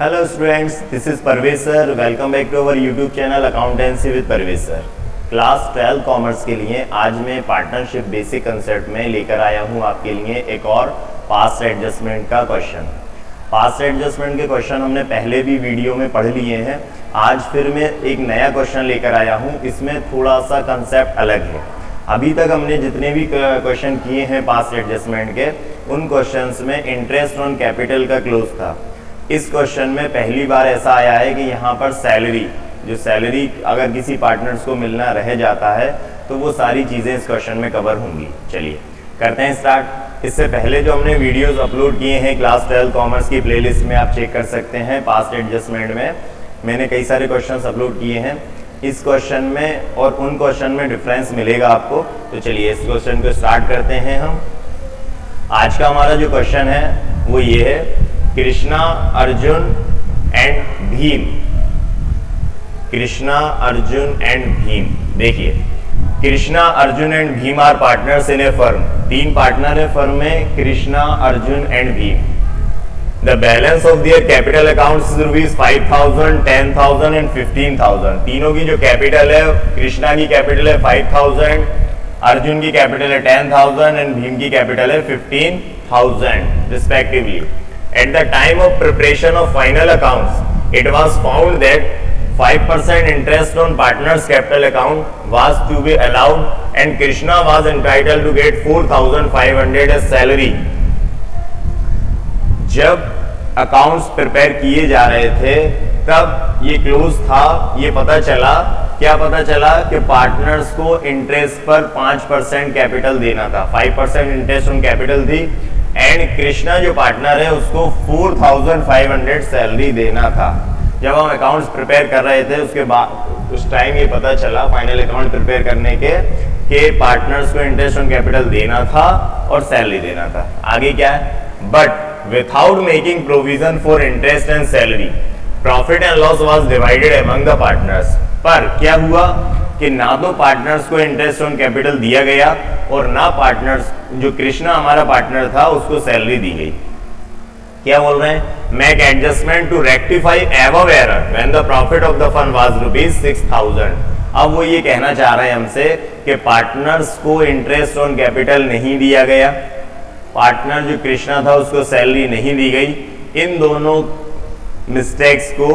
Hello students, this is Parvez sir. Welcome back to our YouTube channel accountancy with Parvez sir. Class 12 commerce के लिए आज मैं partnership basic concept में लेकर आया हूं आपके लिए एक और पास्ट एडजस्टमेंट का क्वेश्चन। पास्ट एडजस्टमेंट के क्वेश्चन हमने पहले भी वीडियो में पढ़ लिए हैं। आज फिर मैं एक नया क्वेश्चन लेकर आया हूँ। इसमें थोड़ा सा कंसेप्ट अलग है। अभी तक हमने जितने भी क्वेश्चन किए हैं पास्ट एडजस्टमेंट के, उन क्वेश्चंस में इंटरेस्ट ऑन कैपिटल का क्लोज था। इस क्वेश्चन में पहली बार ऐसा आया है कि यहाँ पर सैलरी अगर किसी पार्टनर्स को मिलना रह जाता है तो वो सारी चीज़ें इस क्वेश्चन में कवर होंगी। चलिए करते हैं स्टार्ट। इससे पहले जो हमने वीडियोस अपलोड किए हैं क्लास 12 कॉमर्स की प्लेलिस्ट में आप चेक कर सकते हैं। पास्ट एडजस्टमेंट में मैंने कई सारे क्वेश्चंस अपलोड किए हैं। इस क्वेश्चन में और उन क्वेश्चन में डिफरेंस मिलेगा आपको। तो चलिए इस क्वेश्चन को स्टार्ट करते हैं हम। आज का हमारा जो क्वेश्चन है वो ये है, कृष्णा अर्जुन एंड भीम। कृष्णा अर्जुन एंड भीम। देखिए, Krishna Arjun and Bhim are partners in a firm. 3 partner है फर्म में, Krishna Arjun and Bhim. The balance of their capital accounts rupees 5,000, 10,000 and 15,000। तीनों की जो कैपिटल है, कृष्णा की कैपिटल है 5,000, अर्जुन की कैपिटल है 10,000 एंड भीम की कैपिटल है 15,000 respectively. At the time of preparation of final accounts, it was found that 5% interest on partner's capital account was to be allowed and Krishna was entitled to get 4,500 as salary. जब accounts prepare किए जा रहे थे तब ये close था। ये पता चला, क्या पता चला कि पार्टनर्स को इंटरेस्ट पर 5% कैपिटल देना था। 5% इंटरेस्ट ऑन कैपिटल थी एंड कृष्णा जो पार्टनर है उसको 4,500 सैलरी देना था। जब हम अकाउंट्स प्रिपेयर कर रहे थे उसके बाद उस टाइम ये पता चला फाइनल अकाउंट प्रिपेयर करने के कि पार्टनर्स को इंटरेस्ट ऑन कैपिटल देना था और सैलरी देना था। आगे क्या है, but without making provision for interest and salary profit and loss was divided among the partners. पर क्या हुआ कि ना तो पार्टनर्स को इंटरेस्ट ऑन कैपिटल दिया गया और ना पार्टनर्स, जो कृष्णा हमारा पार्टनर था, उसको सैलरी दी गई। क्या बोल रहे हैं, make adjustment to rectify above error when the profit of the fund was rupees 6,000। अब वो ये कहना चाह रहे हैं हमसे कि पार्टनर्स को इंटरेस्ट ऑन कैपिटल नहीं दिया गया, पार्टनर जो कृष्णा था उसको सैलरी नहीं दी गई। इन दोनों मिस्टेक्स को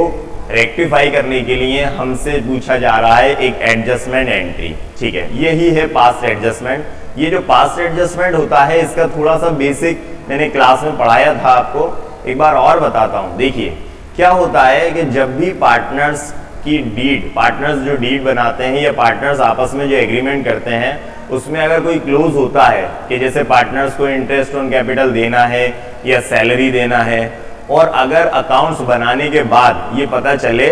रेक्टिफाई करने के लिए हमसे पूछा जा रहा है एक एडजस्टमेंट एंट्री। ठीक है, यही है पास्ट एडजस्टमेंट। ये जो पास्ट एडजस्टमेंट होता है इसका थोड़ा सा बेसिक मैंने क्लास में पढ़ाया था आपको, एक बार और बताता हूँ। देखिए क्या होता है कि जब भी पार्टनर्स जो डीड बनाते हैं या पार्टनर्स आपस में जो एग्रीमेंट करते हैं उसमें अगर कोई क्लोज होता है कि जैसे पार्टनर्स को इंटरेस्ट ऑन कैपिटल देना है या सैलरी देना है, और अगर अकाउंट्स बनाने के बाद ये पता चले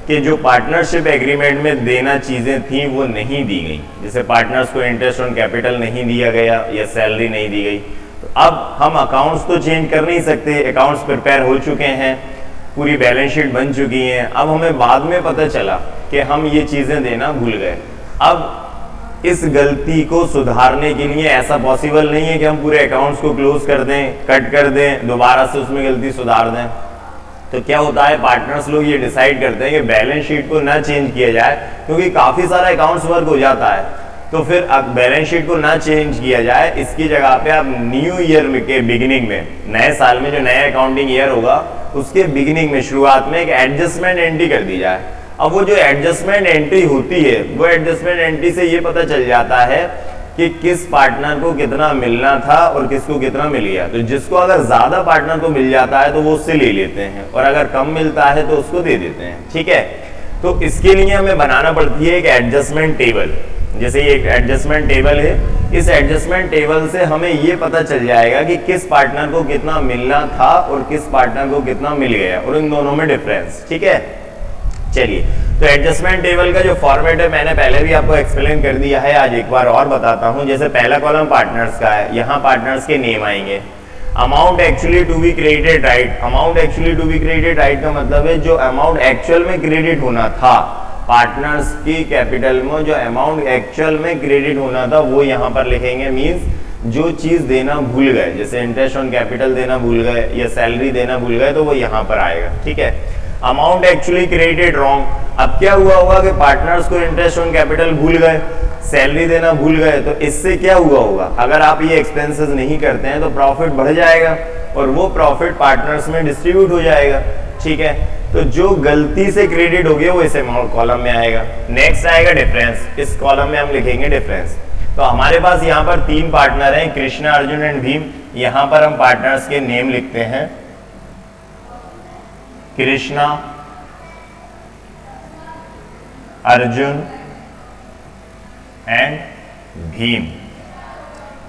कि जो पार्टनरशिप एग्रीमेंट में देना चीज़ें थी वो नहीं दी गई, जैसे पार्टनर्स को इंटरेस्ट ऑन कैपिटल नहीं दिया गया या सैलरी नहीं दी गई, तो अब हम अकाउंट्स तो चेंज कर नहीं सकते। अकाउंट्स प्रिपेयर हो चुके हैं, पूरी बैलेंस शीट बन चुकी है। अब हमें बाद में पता चला कि हम ये चीज़ें देना भूल गए। अब इस गलती को सुधारने के लिए ऐसा पॉसिबल नहीं है कि हम पूरे अकाउंट्स को क्लोज कर दें, कट कर दें, दोबारा से उसमें गलती सुधार दें। तो क्या होता है, पार्टनर्स लोग ये डिसाइड करते हैं कि बैलेंस शीट को ना चेंज किया जाए, क्योंकि काफ़ी सारा अकाउंट्स वर्क हो जाता है। तो फिर अब बैलेंस शीट को ना चेंज किया जाए, इसकी जगह पे आप न्यू ईयर के बिगिनिंग में, नए साल में जो नया अकाउंटिंग ईयर होगा उसके बिगिनिंग में, शुरुआत में एक एडजस्टमेंट एंट्री कर दी जाए। अब वो जो एडजस्टमेंट एंट्री होती है, वो एडजस्टमेंट एंट्री से ये पता चल जाता है कि किस पार्टनर को कितना मिलना था और किसको कितना मिल गया। तो जिसको अगर ज्यादा पार्टनर को मिल जाता है तो वो उससे ले लेते हैं, और अगर कम मिलता है तो उसको दे देते हैं। ठीक है, तो इसके लिए हमें बनाना पड़ती है एक एडजस्टमेंट टेबल। जैसे ये एक एडजस्टमेंट टेबल है, इस एडजस्टमेंट टेबल से हमें ये पता चल जाएगा कि किस पार्टनर को कितना मिलना था और किस पार्टनर को कितना मिल गया, और इन दोनों में डिफरेंस। ठीक है, चलिए तो एडजस्टमेंट टेबल का जो फॉर्मेट है मैंने पहले भी आपको एक्सप्लेन कर दिया है, आज एक बार और बताता हूं। जैसे पहला कॉलम पार्टनर्स का है, यहाँ पार्टनर्स के नेम आएंगे। Amount actually to be credited right, amount actually to be credited right का मतलब है जो अमाउंट एक्चुअल में क्रेडिट होना था, पार्टनर्स की कैपिटल में जो अमाउंट एक्चुअल में क्रेडिट होना था वो यहाँ पर लिखेंगे। मींस जो चीज देना भूल गए, जैसे इंटरेस्ट ऑन कैपिटल देना भूल गए या सैलरी देना भूल गए, तो वो यहाँ पर आएगा। ठीक है, अमाउंट एक्चुअली क्रेडिटेड रॉन्ग। अब क्या हुआ होगा कि पार्टनर्स को इंटरेस्ट ऑन कैपिटल भूल गए, सैलरी देना भूल गए, तो इससे क्या हुआ होगा, अगर आप ये एक्सपेंसेस नहीं करते हैं तो प्रॉफिट बढ़ जाएगा और वो प्रॉफिट पार्टनर्स में डिस्ट्रीब्यूट हो जाएगा। ठीक है, तो जो गलती से क्रेडिट हो गया वो इस अमाउंट कॉलम में आएगा। नेक्स्ट आएगा डिफरेंस, इस कॉलम में हम लिखेंगे डिफरेंस। तो हमारे पास यहाँ पर 3 पार्टनर हैं, कृष्णा, अर्जुन एंड भीम। यहाँ पर हम पार्टनर्स के नेम लिखते हैं, कृष्णा, अर्जुन एंड भीम।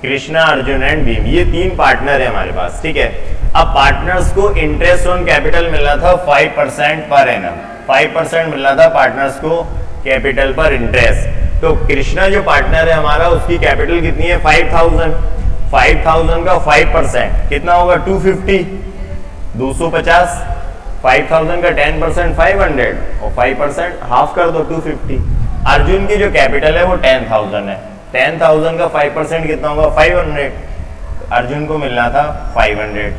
कृष्णा, अर्जुन एंड भीम, ये 3 पार्टनर है हमारे पास। ठीक है, अब पार्टनर्स को इंटरेस्ट ऑन कैपिटल मिलना था 5% पर एनम, 5% मिलना था पार्टनर्स को कैपिटल पर इंटरेस्ट। तो कृष्णा जो पार्टनर है हमारा, उसकी कैपिटल कितनी है, 5000। 5000 का 5% कितना होगा, 250, 250। 5000 का 10% 500 और 5% हाफ कर दो 250। अर्जुन की जो कैपिटल है वो 10,000 है, 10,000 का 5% कितना होगा, 500। अर्जुन को मिलना था 500।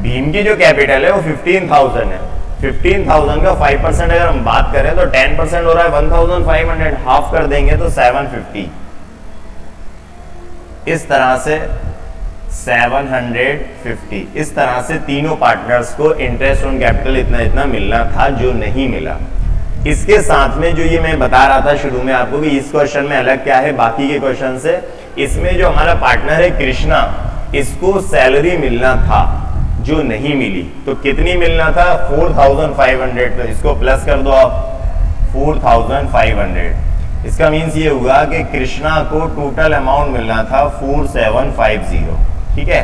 भीम की जो कैपिटल है वो 15,000 है, 15,000 का 5% अगर हम बात करें तो 10% हो रहा है 1,500, हाफ कर देंगे तो 750। इस तरह से 750, इस तरह से तीनों पार्टनर्स को इंटरेस्ट ऑन कैपिटल इतना इतना मिलना था, जो नहीं मिला। इसके साथ में जो ये मैं बता रहा था शुरू में आपको कि इस क्वेश्चन में अलग क्या है बाकी के क्वेश्चन से, इसमें जो हमारा पार्टनर है कृष्णा, इसको सैलरी मिलना था जो नहीं मिली। तो कितनी मिलना था, 4,500। तो इसको प्लस कर दो आप, 4,500। इसका मीन्स ये हुआ कि कृष्णा को टोटल अमाउंट मिलना था 4750। ठीक है,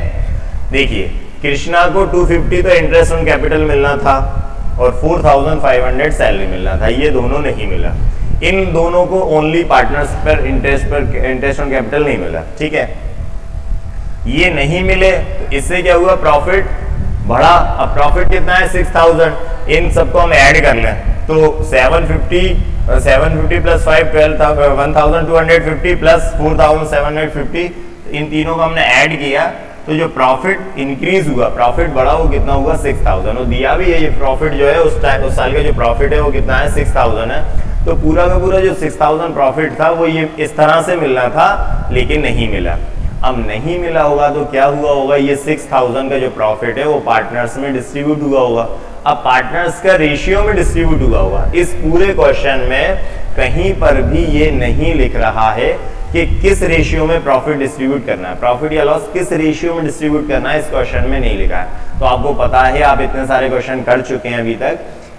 देखिए कृष्णा को 250 तो इंटरेस्ट ऑन कैपिटल मिलना था और 4500 सैलरी मिलना था, ये दोनों नहीं मिला। इन दोनों को ओनली पार्टनर्स पर इंटरेस्ट ऑन कैपिटल नहीं मिला। ठीक है, ये नहीं मिले तो इससे क्या हुआ, प्रॉफिट बढ़ा। अब प्रॉफिट कितना है, 6000। इन सबको हम ऐड कर लें तो 750 प्लस 5 1250 प्लस 4750, इन तीनों को हमने ऐड किया तो जो प्रॉफिट इंक्रीज हुआ, प्रॉफिट बढ़ा, वो कितना हुआ, 6000। और दिया भी है ये प्रॉफिट जो है उस साल का जो प्रॉफिट है वो कितना है, 6000 है। तो पूरा का पूरा जो 6000 प्रॉफिट था वो ये इस तरह से मिलना था, लेकिन नहीं मिला। अब नहीं मिला होगा तो क्या हुआ होगा, ये 6000 का जो प्रॉफिट है वो पार्टनर्स में डिस्ट्रीब्यूट हुआ होगा। अब पार्टनर्स का रेशियो में डिस्ट्रीब्यूट हुआ होगा। इस पूरे क्वेश्चन में कहीं पर भी ये नहीं लिख रहा है कि किस रेशियो में प्रॉफिट डिस्ट्रीब्यूट करना है, प्रॉफिट या लॉस किस रेशियो में डिस्ट्रीब्यूट करना है, इस क्वेश्चन में नहीं लिखा है। तो आपको पता है, आप इतने सारे क्वेश्चन कर चुके हैं अभी तक,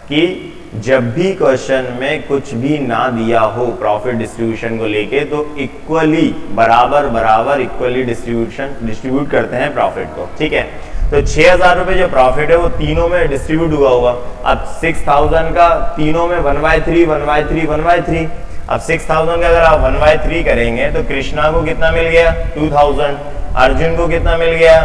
कि जब भी क्वेश्चन में कुछ भी ना दिया हो प्रॉफिट डिस्ट्रीब्यूशन को लेके, तो इक्वली बराबर इक्वली डिस्ट्रीब्यूट करते हैं प्रॉफिट को। ठीक है, तो 6000 रुपए जो प्रॉफिट है वो तीनों में डिस्ट्रीब्यूट हुआ होगा। अब 6000 का तीनों में 1/3 अब 6000 का अगर आप 1/3 करेंगे तो कृष्णा को कितना मिल गया, 2000। अर्जुन को कितना मिल गया,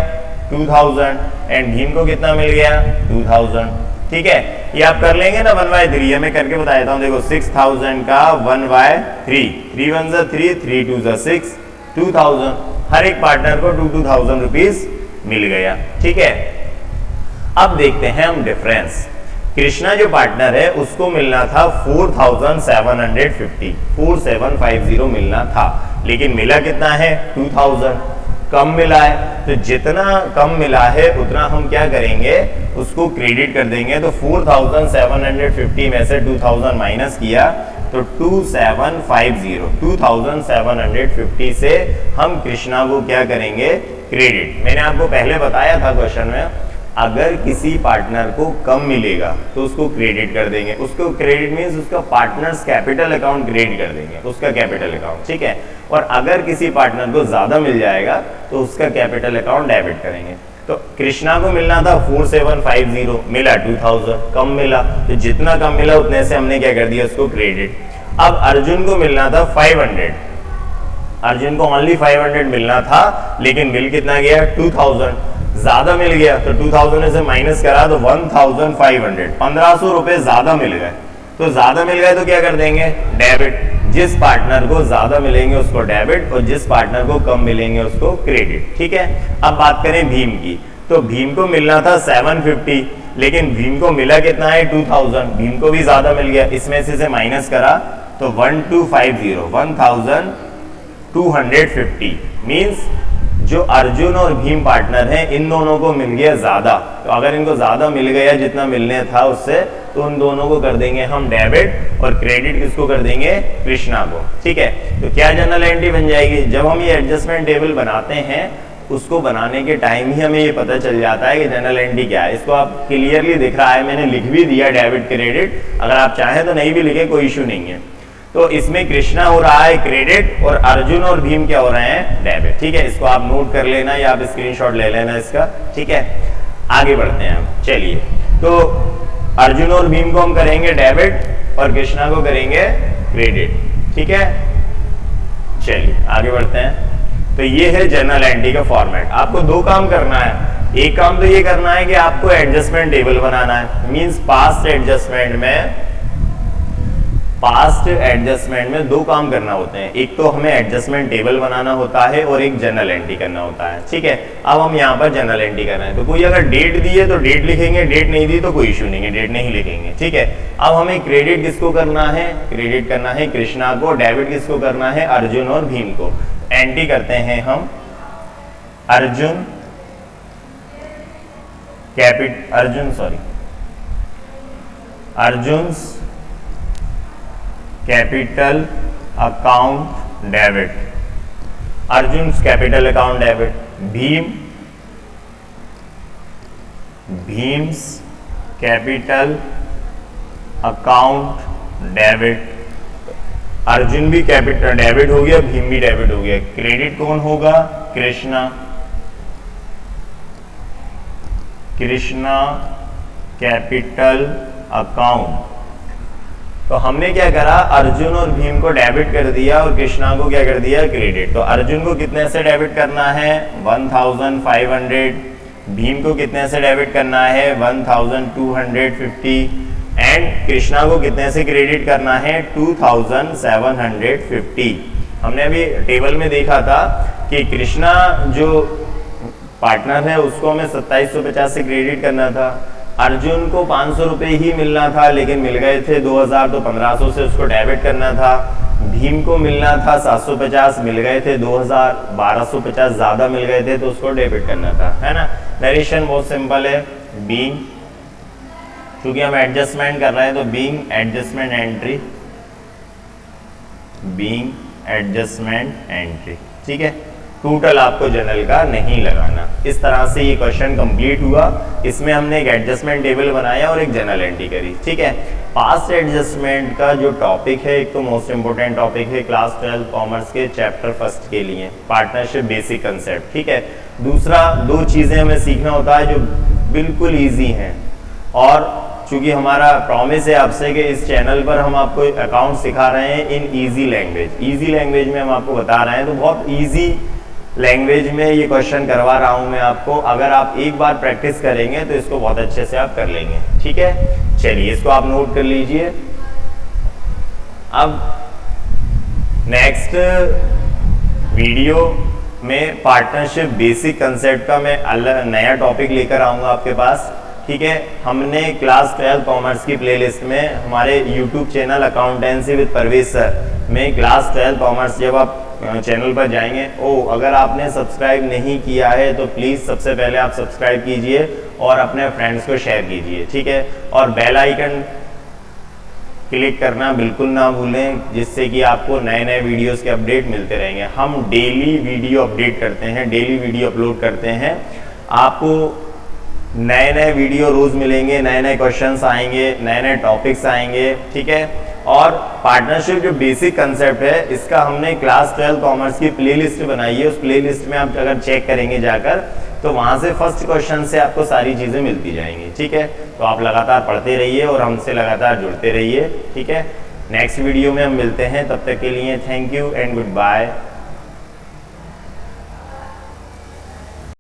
2000। एंड भीम को कितना मिल गया, 2000। ठीक है, ये आप कर लेंगे ना 1/3, ये मैं करके बता देता हूँ। देखो 6000 का 1/3, 3 1 3, 3 2 6, 2000। हर एक पार्टनर को 2000 रुपीज मिल गया। ठीक है, अब देखते हैं हम डिफरेंस। कृष्णा जो पार्टनर है उसको मिलना था 4750, 4750 मिलना था, लेकिन मिला कितना है, 2000 कम मिला है। तो जितना कम मिला है उतना हम क्या करेंगे, उसको क्रेडिट कर देंगे। तो 4750 में से 2000 माइनस किया तो 2750 से हम कृष्णा को क्या करेंगे, क्रेडिट। मैंने आपको पहले बताया था क्वेश्चन में, अगर किसी पार्टनर को कम मिलेगा तो उसको क्रेडिट कर देंगे। उसको क्रेडिट मींस उसका पार्टनर्स कैपिटल अकाउंट क्रेडिट कर देंगे, उसका कैपिटल अकाउंट। ठीक है, और अगर किसी पार्टनर को ज्यादा मिल जाएगा तो उसका कैपिटल अकाउंट डेबिट करेंगे। तो कृष्णा को मिलना था 4750, मिला 2000, कम मिला, तो जितना कम मिला उतने से हमने क्या कर दिया, उसको क्रेडिट। अब अर्जुन को मिलना था 500, अर्जुन को ओनली 500 मिलना था, लेकिन मिल कितना गया, 2000, ज्यादा मिल गया। तो 2000 से माइनस करा तो 1500, 1500 रुपए ज्यादा मिल गए। तो ज्यादा मिल गए तो क्या कर देंगे, डेबिट। जिस पार्टनर को ज्यादा मिलेंगे उसको डेबिट और जिस पार्टनर को कम मिलेंगे उसको क्रेडिट। ठीक है, अब बात करें भीम की, तो भीम को मिलना था 750, लेकिन भीम को मिला कितना है 2000, भीम को भी ज्यादा मिल गया, इसमें से माइनस करा तो 1250 1250 मींस जो अर्जुन और भीम पार्टनर हैं इन दोनों को मिल गया ज्यादा। तो अगर इनको ज्यादा मिल गया जितना मिलने था उससे, तो उन दोनों को कर देंगे हम डेबिट और क्रेडिट किसको कर देंगे, कृष्णा को। ठीक है, तो क्या जनरल एंट्री बन जाएगी, जब हम ये एडजस्टमेंट टेबल बनाते हैं उसको बनाने के टाइम ही हमें ये पता चल जाता है कि जनरल एंट्री क्या है। इसको आप क्लियरली दिख रहा है, मैंने लिख भी दिया डेबिट क्रेडिट, अगर आप चाहें तो नहीं भी लिखे कोई इशू नहीं है। तो इसमें कृष्णा हो रहा है क्रेडिट और अर्जुन और भीम क्या हो रहे हैं, डेबिट। ठीक है, इसको आप नोट कर लेना या आप स्क्रीनशॉट ले लेना इसका। ठीक है, आगे बढ़ते हैं हम। चलिए, तो अर्जुन और भीम को हम करेंगे डेबिट और कृष्णा को करेंगे क्रेडिट। ठीक है, चलिए आगे बढ़ते हैं। तो ये है जनरल एंट्री का फॉर्मेट। आपको दो काम करना है, एक काम तो ये करना है कि आपको एडजस्टमेंट टेबल बनाना है, मींस पास्ट एडजस्टमेंट में दो काम करना होते हैं, एक तो हमें एडजस्टमेंट टेबल बनाना होता है और एक जनरल एंट्री करना होता है। ठीक है, अब हम यहाँ पर जनरल एंट्री कर रहे हैं, तो कोई अगर डेट दी है तो डेट लिखेंगे, डेट नहीं दी तो कोई इशू नहीं है, डेट नहीं लिखेंगे। ठीक है, अब हमें क्रेडिट किसको करना है, क्रेडिट करना है कृष्णा को, डेबिट किसको करना है, अर्जुन और भीम को। एंट्री करते हैं हम Arjun capital account debit, Arjun capital account debit, Bheem's capital account debit. Arjun भी कैपिटल डेबिट हो गया, भीम भी डेबिट हो गया। क्रेडिट कौन होगा, कृष्णा कैपिटल अकाउंट। तो हमने क्या करा, अर्जुन और भीम को डेबिट कर दिया और कृष्णा को क्या कर दिया, क्रेडिट। तो अर्जुन को कितने से डेबिट करना है, 1500, भीम को कितने से डेबिट करना है, 1250 एंड कृष्णा को कितने से क्रेडिट करना है, 2750। हमने अभी टेबल में देखा था कि कृष्णा जो पार्टनर है उसको हमें 2750 से क्रेडिट करना था, अर्जुन को 500 रुपए ही मिलना था लेकिन मिल गए थे 2000, तो 1500 से उसको डेबिट करना था। भीम को मिलना था 750, मिल गए थे 2000, 1250 ज्यादा मिल गए थे तो उसको डेबिट करना था, है ना। नरेशन बहुत सिंपल है, बीइंग, क्योंकि हम एडजस्टमेंट कर रहे हैं तो बीइंग एडजस्टमेंट एंट्री। ठीक है, टोटल आपको जनरल का नहीं लगाना। इस तरह से ये क्वेश्चन कंप्लीट हुआ। इसमें हमने एक एडजस्टमेंट टेबल बनाया और एक जनरल एंट्री करी। ठीक है, पास्ट एडजस्टमेंट का जो टॉपिक है, एक तो मोस्ट इंपोर्टेंट टॉपिक है क्लास 12 कॉमर्स के चैप्टर फर्स्ट के लिए, पार्टनरशिप बेसिक कंसेप्ट। ठीक है, दूसरा दो चीजें हमें सीखना होता है जो बिल्कुल ईजी हैं, और चूंकि हमारा प्रॉमिस है आपसे कि इस चैनल पर हम आपको अकाउंट सिखा रहे हैं इन ईजी लैंग्वेज में हम आपको बता रहे हैं, तो बहुत ईजी लैंग्वेज में ये क्वेश्चन करवा रहा हूं मैं आपको। अगर आप एक बार प्रैक्टिस करेंगे तो इसको बहुत अच्छे से आप कर लेंगे। ठीक है, चलिए इसको आप नोट कर लीजिए। अब नेक्स्ट वीडियो में पार्टनरशिप बेसिक कंसेप्ट का मैं अलग नया टॉपिक लेकर आऊंगा आपके पास। ठीक है, हमने क्लास 12 कॉमर्स की प्लेलिस्ट में हमारे YouTube channel accountancy with Parvez sir में क्लास 12 कॉमर्स, जब आप चैनल पर जाएंगे, अगर आपने सब्सक्राइब नहीं किया है तो प्लीज़ सबसे पहले आप सब्सक्राइब कीजिए और अपने फ्रेंड्स को शेयर कीजिए। ठीक है, और बेल आइकन क्लिक करना बिल्कुल ना भूलें, जिससे कि आपको नए नए वीडियोस के अपडेट मिलते रहेंगे। हम डेली वीडियो अपडेट करते हैं, डेली वीडियो अपलोड करते हैं, आपको नए नए वीडियो रोज मिलेंगे, नए नए क्वेश्चंस आएंगे, नए नए टॉपिक्स आएंगे। ठीक है, और पार्टनरशिप जो बेसिक कंसेप्ट है इसका हमने क्लास 12 कॉमर्स की प्लेलिस्ट बनाई है। उस प्लेलिस्ट में आप अगर चेक करेंगे जाकर तो वहां से फर्स्ट क्वेश्चन से आपको सारी चीजें मिलती जाएंगी। ठीक है, तो आप लगातार पढ़ते रहिए और हमसे लगातार जुड़ते रहिए। ठीक है, नेक्स्ट वीडियो में हम मिलते हैं, तब तक के लिए thank you and good bye.